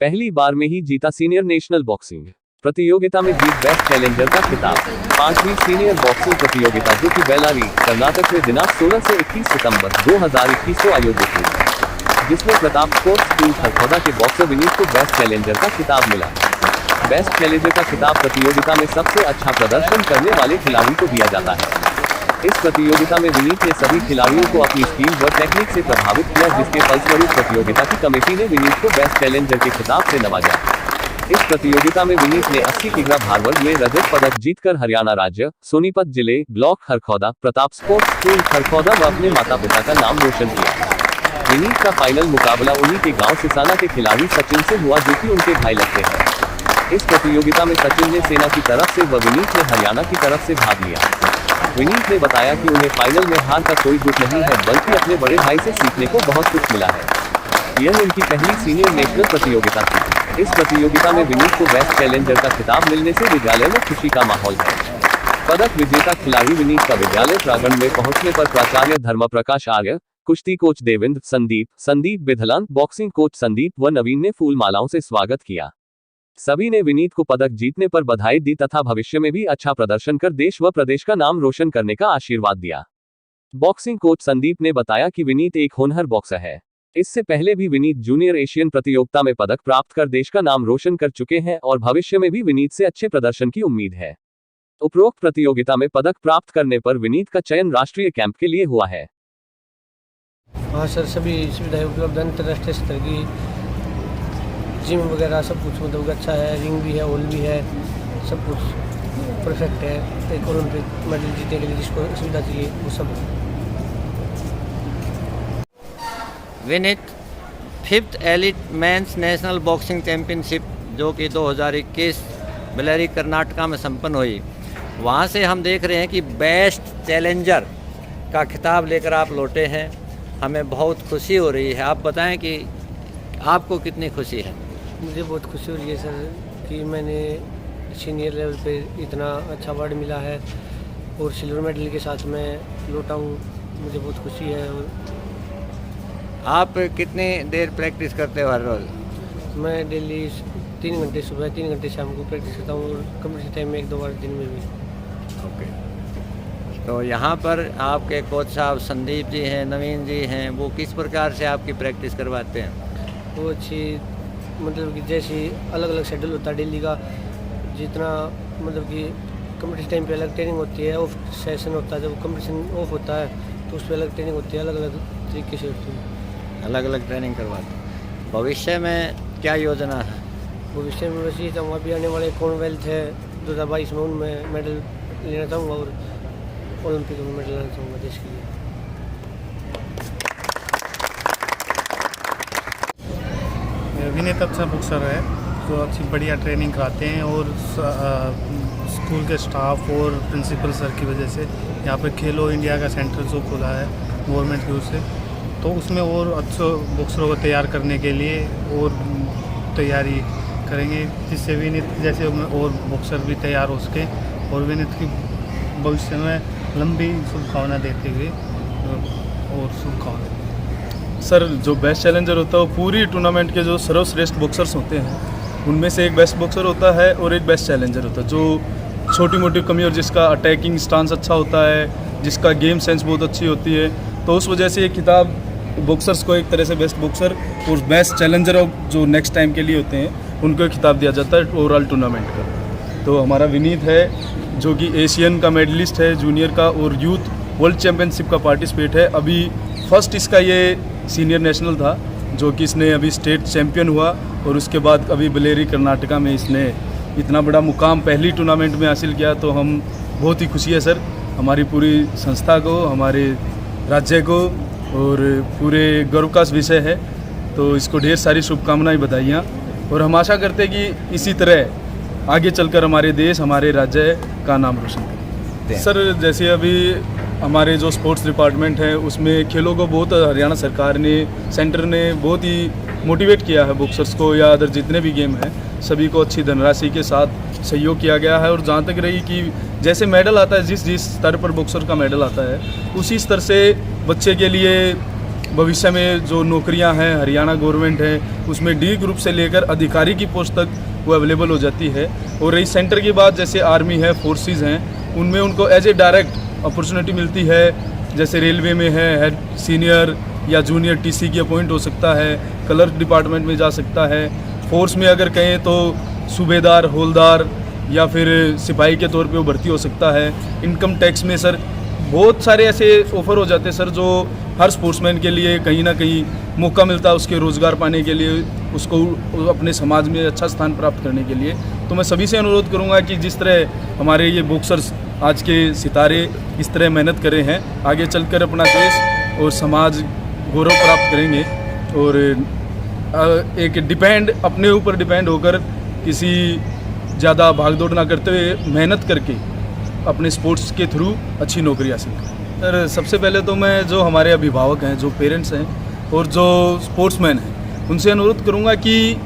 पहली बार में ही जीता सीनियर नेशनल बॉक्सिंग प्रतियोगिता में जीत बेस्ट चैलेंजर का खिताब। 5वीं सीनियर बॉक्सिंग प्रतियोगिता जो कि बेलारी कर्नाटक में दिनांक 16 से 21 सितंबर 2021 को आयोजित हुई, जिसमें प्रताप स्पोर्ट्स स्कूल खरखौदा के बॉक्सर विनीत को बेस्ट चैलेंजर का खिताब मिला। बेस्ट चैलेंजर का खिताब प्रतियोगिता में सबसे अच्छा प्रदर्शन करने वाले खिलाड़ी को दिया जाता है। इस प्रतियोगिता में विनीत ने सभी खिलाड़ियों को अपनी स्किल व टेक्निक से प्रभावित किया, जिसके फलस्वरूप प्रतियोगिता की कमेटी ने विनीत को बेस्ट चैलेंजर के खिताब से नवाजा। इस प्रतियोगिता में विनीत ने 80 किग्रा भार वर्ग में रजत पदक जीतकर हरियाणा राज्य, सोनीपत जिले, block Kharkhoda, Pratap sports school Kharkhoda व अपने माता पिता का नाम रोशन किया। विनीत का फाइनल मुकाबला उन्हीं के गांव सिसाना के खिलाड़ी सचिन से हुआ, जो कि उनके भाई लगते हैं। इस प्रतियोगिता में सचिन ने सेना की तरफ से व विनीत ने हरियाणा की तरफ से भाग लिया। विनीत ने बताया कि उन्हें फाइनल में हार का कोई दुख नहीं है, बल्कि अपने बड़े भाई से सीखने को बहुत कुछ मिला है। यह उनकी पहली सीनियर नेशनल प्रतियोगिता थी। इस प्रतियोगिता में विनीत को बेस्ट चैलेंजर का खिताब मिलने से विद्यालय में खुशी का माहौल है। पदक विजेता खिलाड़ी विनीत का विद्यालय प्रांगण में पहुंचने पर प्राचार्य धर्म प्रकाश आर्य, कुश्ती coach Devendra, Sandeep Bidhlan, boxing coach Sandeep व नवीन ने फूल मालाओं से स्वागत किया। सभी ने विनीत को पदक जीतने पर बधाई दी तथा भविष्य में भी अच्छा प्रदर्शन कर देश व प्रदेश का नाम रोशन करने का आशीर्वाद दिया। बॉक्सिंग कोच संदीप ने बताया कि विनीत एक होनहार बॉक्सर है। इससे पहले भी विनीत जूनियर एशियन प्रतियोगिता में पदक प्राप्त कर देश का नाम रोशन कर चुके हैं और भविष्य में भी विनीत से अच्छे प्रदर्शन की उम्मीद है। उपरोक्त प्रतियोगिता में पदक प्राप्त करने पर विनीत का चयन राष्ट्रीय कैंप के लिए हुआ है। हाँ सर, सभी सुविधाएं उपलब्ध है, अंतर्राष्ट्रीय स्तर की जिम वगैरह सब कुछ मतलब अच्छा है, रिंग भी है, हॉल भी है, सब कुछ परफेक्ट है। एक ओलंपिक मेडल जीतने के लिए जिसको सुविधा चाहिए वो सब है। Vineet 5th elite mains national boxing championship जो कि 2021 बेलारी कर्नाटका में संपन्न हुई, वहाँ से हम देख रहे हैं कि बेस्ट चैलेंजर का खिताब लेकर आप लौटे हैं। हमें बहुत खुशी हो रही है। आप बताएं कि आपको कितनी खुशी है? मुझे बहुत खुशी हो रही है सर कि मैंने सीनियर लेवल पे इतना अच्छा अवार्ड मिला है और सिल्वर मेडल के साथ मैं लौटा हूँ। मुझे बहुत खुशी है। और आप कितनी देर प्रैक्टिस करते हो हर रोज़? मैं डेली 3 घंटे सुबह, 3 घंटे शाम को प्रैक्टिस करता हूँ और कंपटीशन टाइम में 1-2 बार दिन में भी। ओके, तो यहाँ पर आपके कोच साहब संदीप जी हैं, नवीन जी हैं, वो किस प्रकार से आपकी प्रैक्टिस करवाते हैं? वो अच्छी मतलब कि जैसे अलग अलग शेड्यूल होता है डेली का, जितना मतलब कि कंपटीशन टाइम पे अलग ट्रेनिंग होती है, ऑफ सेशन होता है, जब कंपटीशन ऑफ होता है तो उस पर अलग ट्रेनिंग होती है, अलग अलग तरीके से होती है, अलग अलग ट्रेनिंग करवाते हैं। भविष्य में क्या योजना है? भविष्य में वैसे ही चाहूँगा अभी आने वाले कॉमनवेल्थ है 2022 में, उनमें मेडल लेना चाहूँगा और ओलंपिक में मेडल लेना चाहूँगा देश के लिए। विनीत अच्छा बॉक्सर है, तो अच्छी बढ़िया ट्रेनिंग कराते हैं और स्कूल के स्टाफ और प्रिंसिपल सर की वजह से यहाँ पे खेलो इंडिया का सेंटर जो खुला है गवर्नमेंट की ओर से, तो उसमें और अच्छे बॉक्सरों को तैयार करने के लिए और तैयारी करेंगे, जिससे विनीत जैसे और बॉक्सर भी तैयार हो सके और विनीत की भविष्य में लंबी शुभकामना देते हुए और शुभकामनाएं। सर, जो बेस्ट चैलेंजर होता है वो पूरी टूर्नामेंट के जो सर्वश्रेष्ठ बॉक्सर्स होते हैं उनमें से एक बेस्ट बॉक्सर होता है और एक बेस्ट चैलेंजर होता है, जो छोटी मोटी कमी और जिसका अटैकिंग स्टांस अच्छा होता है, जिसका गेम सेंस बहुत अच्छी होती है। तो उस वजह से ये खिताब बॉक्सर्स को एक तरह से बेस्ट बॉक्सर और बेस्ट चैलेंजर जो नेक्स्ट टाइम के लिए होते हैं उनको खिताब दिया जाता है ओवरऑल टूर्नामेंट का। तो हमारा विनीत है जो कि एशियन का मेडलिस्ट है जूनियर का और यूथ वर्ल्ड चैम्पियनशिप का पार्टिसिपेट है। अभी फर्स्ट इसका ये सीनियर नेशनल था जो कि इसने अभी स्टेट चैम्पियन हुआ और उसके बाद अभी बेलारी कर्नाटका में इसने इतना बड़ा मुकाम पहली टूर्नामेंट में हासिल किया। तो हम बहुत ही खुशी है सर, हमारी पूरी संस्था को, हमारे राज्य को और पूरे गर्व का विषय है। तो इसको ढेर सारी शुभकामनाएं, बधाइयाँ और हम आशा करते हैं कि इसी तरह आगे चलकर हमारे देश, हमारे राज्य का नाम रोशन करें। सर, जैसे अभी हमारे जो स्पोर्ट्स डिपार्टमेंट है उसमें खेलों को बहुत हरियाणा सरकार ने, सेंटर ने बहुत ही मोटिवेट किया है बॉक्सर्स को या अदर जितने भी गेम हैं सभी को अच्छी धनराशि के साथ सहयोग किया गया है। और जहाँ तक रही कि जैसे मेडल आता है, जिस स्तर पर बॉक्सर का मेडल आता है उसी स्तर से बच्चे के लिए भविष्य में जो नौकरियां हैं हरियाणा गवर्नमेंट है उसमें डी ग्रुप से लेकर अधिकारी की पोस्ट तक वो अवेलेबल हो जाती है। और रही सेंटर की बात, जैसे आर्मी है, फोर्सेस हैं, उनमें उनको एज ए डायरेक्ट अपॉर्चुनिटी मिलती है। जैसे रेलवे में है हेड सीनियर या जूनियर टीसी की अपॉइंट हो सकता है, कलर डिपार्टमेंट में जा सकता है। फोर्स में अगर कहें तो सूबेदार, हवलदार या फिर सिपाही के तौर पे वो भर्ती हो सकता है। इनकम टैक्स में सर बहुत सारे ऐसे ऑफ़र हो जाते हैं सर, जो हर स्पोर्ट्समैन के लिए कहीं ना कहीं मौका मिलता है उसके रोज़गार पाने के लिए, उसको अपने समाज में अच्छा स्थान प्राप्त करने के लिए। तो मैं सभी से अनुरोध करूंगा कि जिस तरह हमारे ये बॉक्सर्स आज के सितारे इस तरह मेहनत कर रहे हैं, आगे चलकर अपना देश और समाज गौरव प्राप्त करेंगे। और एक अपने ऊपर डिपेंड होकर किसी ज़्यादा भागदौड़ ना करते हुए मेहनत करके अपने स्पोर्ट्स के थ्रू अच्छी नौकरी हासिल करें। सर सबसे पहले तो मैं जो हमारे अभिभावक हैं, जो पेरेंट्स हैं और जो स्पोर्ट्समैन हैं, उनसे अनुरोध करूंगा कि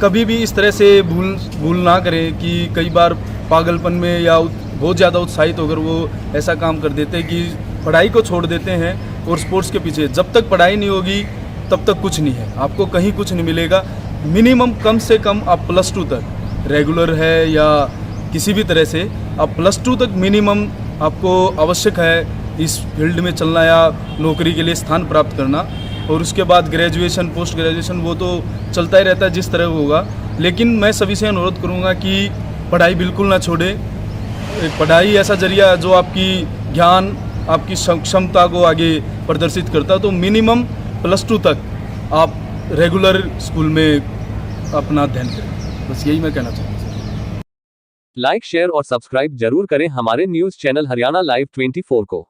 कभी भी इस तरह से भूल ना करें कि कई बार पागलपन में या बहुत ज़्यादा उत्साहित होकर वो ऐसा काम कर देते हैं कि पढ़ाई को छोड़ देते हैं और स्पोर्ट्स के पीछे। जब तक पढ़ाई नहीं होगी तब तक कुछ नहीं है, आपको कहीं कुछ नहीं मिलेगा। मिनिमम कम से कम आप +2 तक रेगुलर है या किसी भी तरह से आप +2 तक मिनिमम आपको आवश्यक है इस फील्ड में चलना या नौकरी के लिए स्थान प्राप्त करना। और उसके बाद ग्रेजुएशन, पोस्ट ग्रेजुएशन वो तो चलता ही रहता है जिस तरह होगा। लेकिन मैं सभी से अनुरोध करूँगा कि पढ़ाई बिल्कुल ना छोड़ें। पढ़ाई ऐसा जरिया है जो आपकी ज्ञान, आपकी क्षमता को आगे प्रदर्शित करता है। तो मिनिमम +2 तक आप रेगुलर स्कूल में अपना अध्ययन करें, बस यही मैं कहना चाहूँगा। लाइक, शेयर और सब्सक्राइब जरूर करें हमारे न्यूज़ चैनल हरियाणा लाइव 24 को।